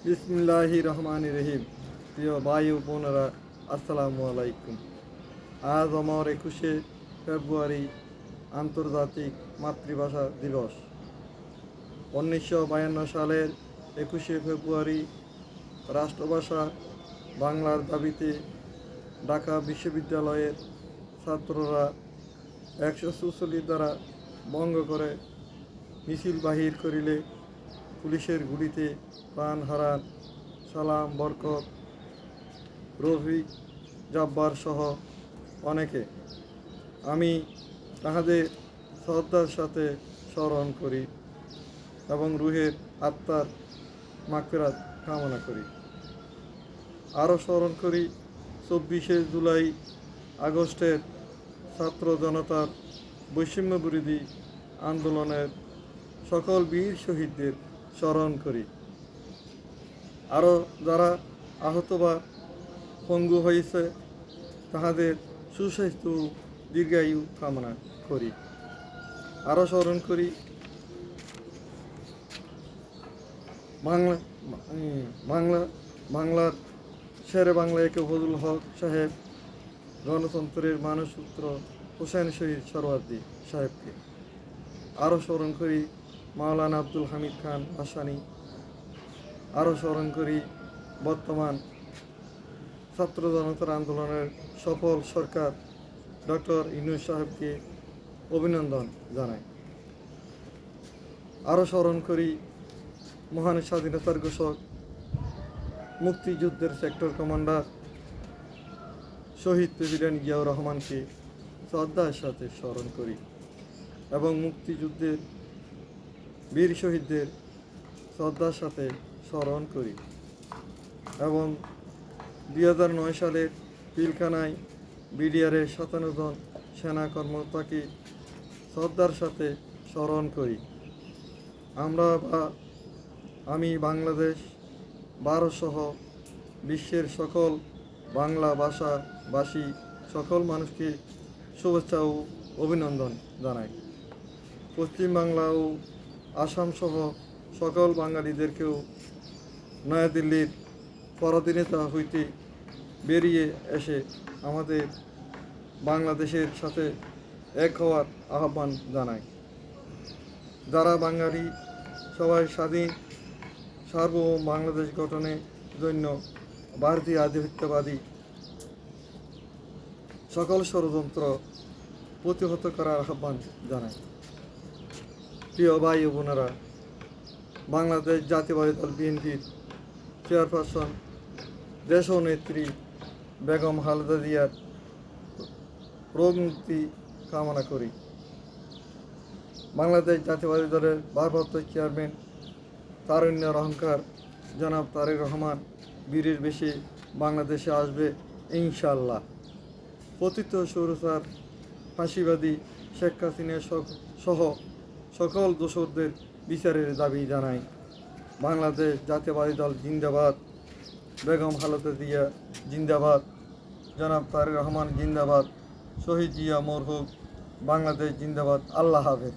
বিসমিল্লাহির রহমানির রহিম। প্রিয় ভাই ও বোনেরা, আসসালামু আলাইকুম। আজ আমার 21শে ফেব্রুয়ারি আন্তর্জাতিক মাতৃভাষা দিবস। 1952 সালের 21শে ফেব্রুয়ারি রাষ্ট্রভাষা বাংলার দাবিতে ঢাকা বিশ্ববিদ্যালয়ের ছাত্ররা 144 ধারা ভঙ্গ করে মিছিল বাহির করিলে পুলিশের গুলিতে প্রাণ হারান সালাম, বরকত, রফিক, জব্বার সহ অনেকে। আমি তাহাদের শ্রদ্ধার সাথে স্মরণ করি এবং রুহের আত্মার মাগফিরাত কামনা করি। আরও স্মরণ করি 24শে জুলাই আগস্টের ছাত্র জনতার বৈষম্য বিরোধী আন্দোলনের সকল বীর শহীদদের স্মরণ করি। আরও যারা আহত বা পঙ্গু হয়েছে তাহাদের সুস্বাস্থ্য দীর্ঘায়ু কামনা করি। আরও স্মরণ করি বাংলার শেরে বাংলা একে ফজলুল হক সাহেব, গণতন্ত্রের মানসূত্র হোসেন শহীদ সরওয়ার্দী সাহেবকে। আরও স্মরণ করি মাওলানা আব্দুল হামিদ খান ভাসানী। আরও স্মরণ করি বর্তমান ছাত্র জনতার আন্দোলনের সফল সরকার ডক্টর ইউনূস সাহেবকে অভিনন্দন জানাই। আরও স্মরণ করি মহান স্বাধীনতার ঘোষক, মুক্তিযুদ্ধের সেক্টর কমান্ডার শহীদ প্রেসিডেন্ট জিয়াউর রহমানকে শ্রদ্ধার সাথে স্মরণ করি এবং মুক্তিযুদ্ধের বীর শহীদদের শ্রদ্ধার সাথে স্মরণ করি এবং 2009 সালের পিলখানায় বিডিআরের 57 জন সেনা কর্মকর্তাকে শ্রদ্ধার সাথে স্মরণ করি। আমি বাংলাদেশ ভারতসহ বিশ্বের সকল বাংলা ভাষাভাষী সকল মানুষকে শুভেচ্ছা ও অভিনন্দন জানাই। পশ্চিমবাংলা ও আসাম সহ সকল বাঙালিদেরকেও নয়াদিল্লির পরাধীনতা হইতে বেরিয়ে এসে আমাদের বাংলাদেশের সাথে এক হওয়ার আহ্বান জানাই। যারা বাঙালি সবাই স্বাধীন সার্বভৌম বাংলাদেশ গঠনের জন্য ভারতীয় আধিপত্যবাদী সকল ষড়যন্ত্র প্রতিহত করার আহ্বান জানাই। প্রিয় ভাই ও বোনেরা, বাংলাদেশ জাতীয়তাবাদী দল বিএনপির চেয়ারপারসন দেশনেত্রী বেগম খালেদা জিয়ার রোগ মুক্তি কামনা করি। বাংলাদেশ জাতীয়তাবাদী দলের ভারপ্রাপ্ত চেয়ারম্যান তারুণ্যের অহংকার জনাব তারেক রহমান বীরের বেশে বাংলাদেশে আসবে ইনশাআল্লাহ। পতিত স্বৈরাচার ফাঁসিবাদী শেখ হাসিনা সহ সকল দোষরদের বিচারের দাবি জানাই। বাংলাদেশ জাতীয়তাবাদী দল জিন্দাবাদ, বেগম খালেদা জিয়া জিন্দাবাদ, জনাব তারেক রহমান জিন্দাবাদ, শহীদ জিয়া মরহুম, বাংলাদেশ জিন্দাবাদ। আল্লাহ হাফেজ।